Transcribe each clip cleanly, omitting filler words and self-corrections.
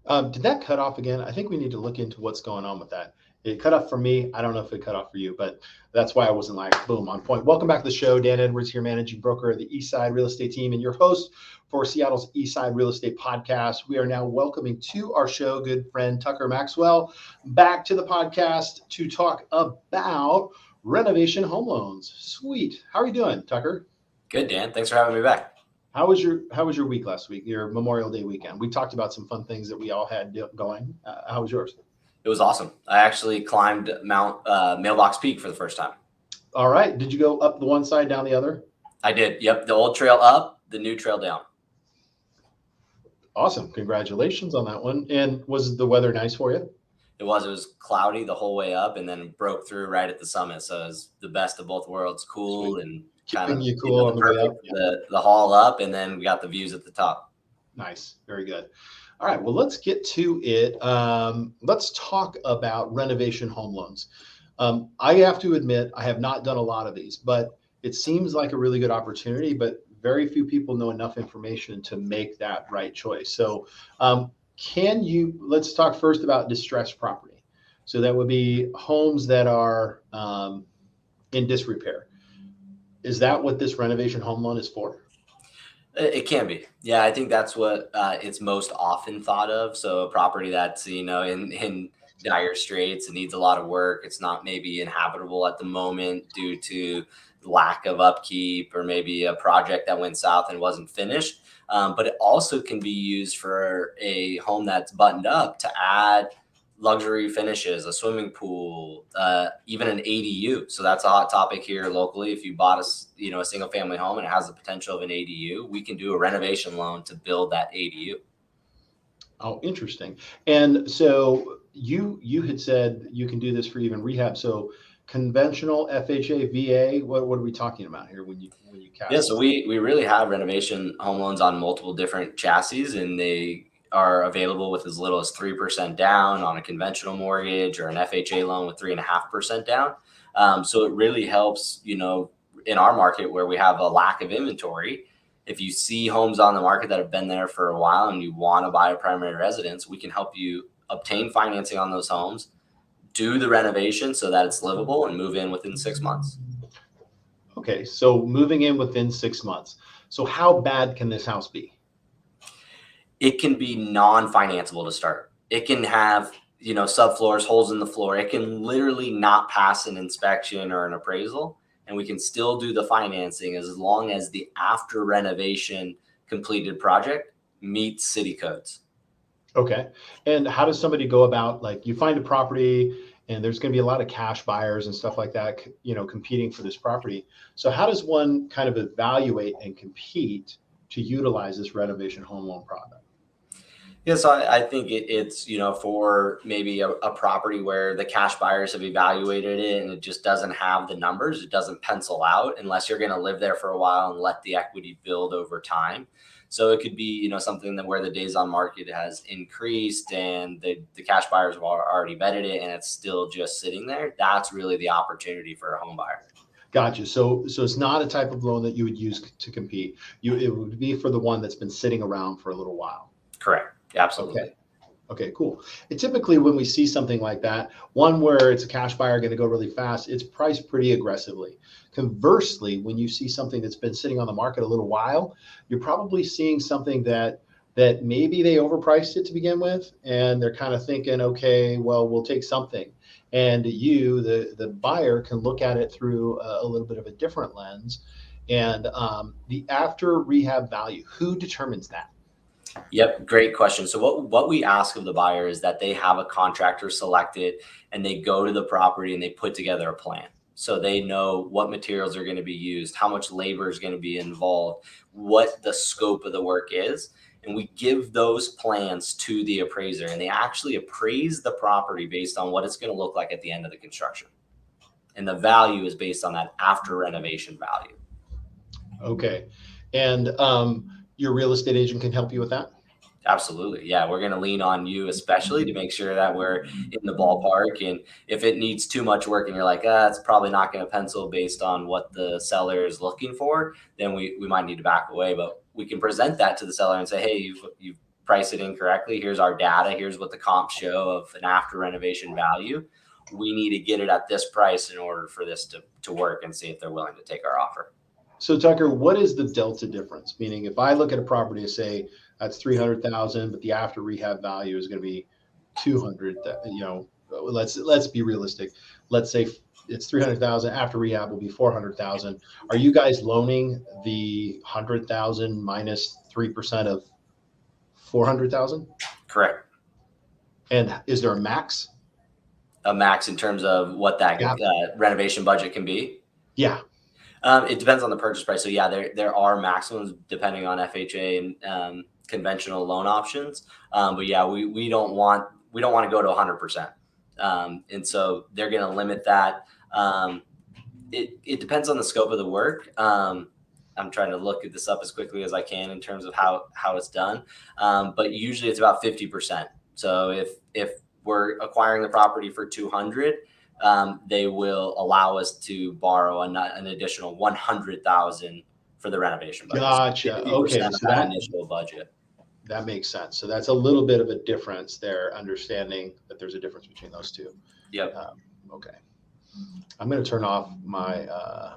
Did that cut off again? I think we need to look into what's going on with that. It cut off for me. I don't know if it cut off for you, but that's why I wasn't like, boom, on point. Welcome back to the show. Dan Edwards here, managing broker of the Eastside Real Estate Team and your host for Seattle's Eastside Real Estate Podcast. We are now welcoming to our show good friend Tucker Maxwell back to the podcast to talk about renovation home loans. Sweet. How are you doing, Tucker? Good, Dan. Thanks for having me back. How was your week last week? Your Memorial Day weekend. We talked about some fun things that we all had going. How was yours? It was awesome. I actually climbed Mount Mailbox Peak for the first time. All right. Did you go up the one side, down the other? I did. Yep. The old trail up, the new trail down. Awesome. Congratulations on that one. And was the weather nice for you? It was cloudy the whole way up and then broke through right at the summit. So it was the best of both worlds, cool Sweet. and kind Keeping of you cool on the way up. the haul up, and then we got the views at the top. Nice. Very good. All right. Well, let's get to it. Let's talk about renovation home loans. I have to admit, I have not done a lot of these, but it seems like a really good opportunity, but very few people know enough information to make that right choice. So let's talk first about distressed property. So that would be homes that are in disrepair. Is that what this renovation home loan is for? It can be. Yeah, I think that's what it's most often thought of. So a property that's, in dire straits and needs a lot of work. It's not maybe inhabitable at the moment due to lack of upkeep or maybe a project that went south and wasn't finished. But it also can be used for a home that's buttoned up to add luxury finishes, a swimming pool, even an ADU. So that's a hot topic here locally. If you bought a single family home and it has the potential of an ADU, we can do a renovation loan to build that ADU. Oh, interesting. And so you had said you can do this for even rehab. So conventional FHA, VA, what are we talking about here when you cast? Yeah, so we really have renovation home loans on multiple different chassis, and they are available with as little as 3% down on a conventional mortgage or an FHA loan with 3.5% down. So it really helps, in our market where we have a lack of inventory. If you see homes on the market that have been there for a while and you want to buy a primary residence, we can help you obtain financing on those homes, do the renovation so that it's livable, and move in within 6 months. Okay, so moving in within 6 months. So how bad can this house be? It can be non-financeable to start. It can have, subfloors, holes in the floor. It can literally not pass an inspection or an appraisal, and we can still do the financing as long as the after renovation completed project meets city codes. Okay. And how does somebody go about, like, you find a property and there's going to be a lot of cash buyers and stuff like that, competing for this property. So how does one kind of evaluate and compete to utilize this renovation home loan product? Yeah, so I think it's, for maybe a property where the cash buyers have evaluated it and it just doesn't have the numbers, it doesn't pencil out unless you're going to live there for a while and let the equity build over time. So it could be, something that where the days on market has increased and the cash buyers have already vetted it and it's still just sitting there. That's really the opportunity for a home buyer. Gotcha. So it's not a type of loan that you would use to compete. It would be for the one that's been sitting around for a little while. Correct. Absolutely. Okay, cool. And typically when we see something like that, one where it's a cash buyer going to go really fast, it's priced pretty aggressively. Conversely, when you see something that's been sitting on the market a little while, you're probably seeing something that maybe they overpriced it to begin with, and they're kind of thinking, okay, well, we'll take something. And you, the buyer, can look at it through a little bit of a different lens. And the after rehab value, who determines that? Yep, great question. So what we ask of the buyer is that they have a contractor selected and they go to the property and they put together a plan. So they know what materials are going to be used, how much labor is going to be involved, what the scope of the work is. And we give those plans to the appraiser and they actually appraise the property based on what it's going to look like at the end of the construction. And the value is based on that after renovation value. Okay. And your real estate agent can help you with that? Absolutely. Yeah. We're going to lean on you, especially to make sure that we're in the ballpark. And if it needs too much work and you're like, it's probably not going to pencil based on what the seller is looking for, then we might need to back away. But we can present that to the seller and say, hey, you've price it incorrectly. Here's our data. Here's what the comps show of an after renovation value. We need to get it at this price in order for this to work, and see if they're willing to take our offer. So Tucker, what is the delta difference? Meaning if I look at a property and say that's 300,000, but the after rehab value is going to be 200, let's be realistic. Let's say it's 300,000, after rehab will be 400,000. Are you guys loaning the 100,000 minus 3% of 400,000? Correct. And is there a max? A max in terms of what that renovation budget can be? Yeah. It depends on the purchase price. So yeah, there are maximums depending on FHA and conventional loan options. But yeah, we don't want to go to 100%. And so they're going to limit that. It depends on the scope of the work. I'm trying to look this up as quickly as I can in terms of how it's done. But usually it's about 50%. So if we're acquiring the property for 200, they will allow us to borrow an additional 100,000 for the renovation budget. Gotcha. Okay, so that initial budget. That makes sense. So that's a little bit of a difference there, understanding that there's a difference between those two. Yep. Okay. I'm going to turn off my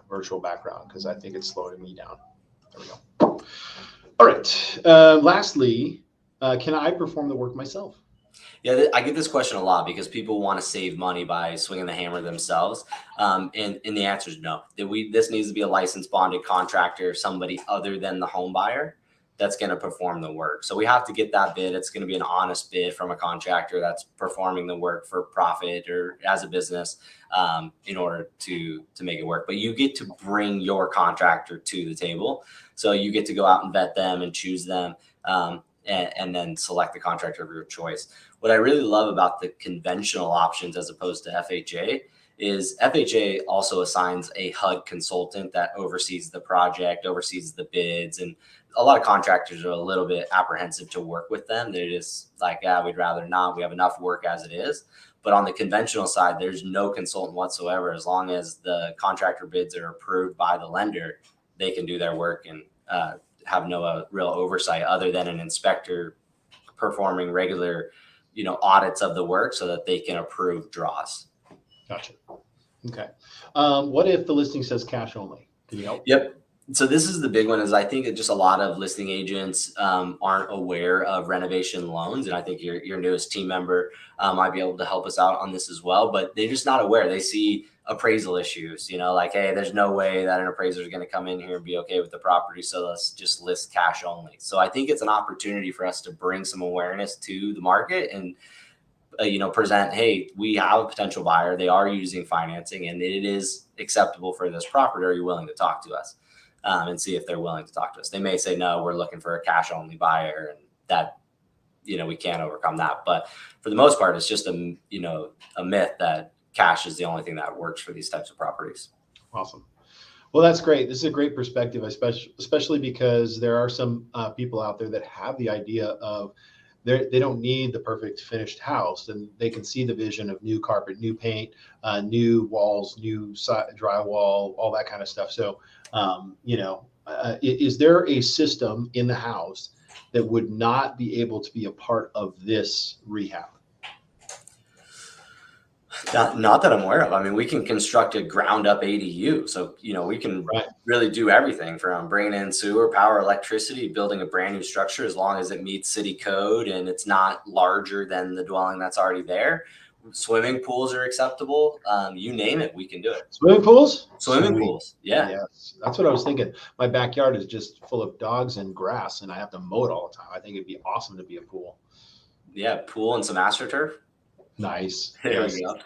virtual background because I think it's slowing me down. There we go. All right. Lastly, can I perform the work myself? Yeah, I get this question a lot because people want to save money by swinging the hammer themselves. And the answer is no. This needs to be a licensed bonded contractor, somebody other than the home buyer that's going to perform the work. So we have to get that bid. It's going to be an honest bid from a contractor that's performing the work for profit or as a business in order to make it work. But you get to bring your contractor to the table. So you get to go out and vet them and choose them and then select the contractor of your choice. What I really love about the conventional options as opposed to FHA is FHA also assigns a HUD consultant that oversees the project, oversees the bids, and a lot of contractors are a little bit apprehensive to work with them. They're just like, yeah, we'd rather not. We have enough work as it is. But on the conventional side, there's no consultant whatsoever. As long as the contractor bids are approved by the lender, they can do their work and have no real oversight other than an inspector performing regular, audits of the work so that they can approve draws. Gotcha. Okay. What if the listing says cash only? Can you help? Yep. So this is the big one. Is I think that just a lot of listing agents aren't aware of renovation loans, and I think your newest team member might be able to help us out on this as well. But they're just not aware. They see appraisal issues, like, hey, there's no way that an appraiser is going to come in here and be okay with the property, so let's just list cash only. So I think it's an opportunity for us to bring some awareness to the market and present, hey, we have a potential buyer. They are using financing, and it is acceptable for this property. Are you willing to talk to us? And see if they're willing to talk to us. They may say, no, we're looking for a cash only buyer, and that, we can't overcome that. But for the most part, it's just a myth that cash is the only thing that works for these types of properties. Awesome. Well, that's great. This is a great perspective, especially because there are some people out there that have the idea of they don't need the perfect finished house, and they can see the vision of new carpet, new paint, new walls, new drywall, all that kind of stuff. So, is there a system in the house that would not be able to be a part of this rehab? Not that I'm aware of. I mean, we can construct a ground up ADU. So, we can really do everything from bringing in sewer, power, electricity, building a brand new structure, as long as it meets city code and it's not larger than the dwelling that's already there. Swimming pools are acceptable. You name it, we can do it. Swimming pools? Swimming pools. Yeah. Yes. That's what I was thinking. My backyard is just full of dogs and grass, and I have to mow it all the time. I think it'd be awesome to be a pool. Yeah. Pool and some AstroTurf. Nice. There we go.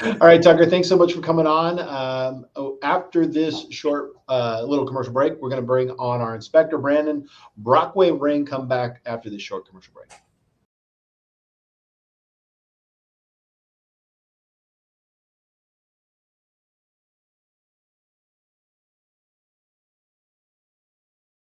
All right, Tucker, thanks so much for coming on. After this short little commercial break, we're going to bring on our inspector, Brandon. Brockway Ring, come back after this short commercial break.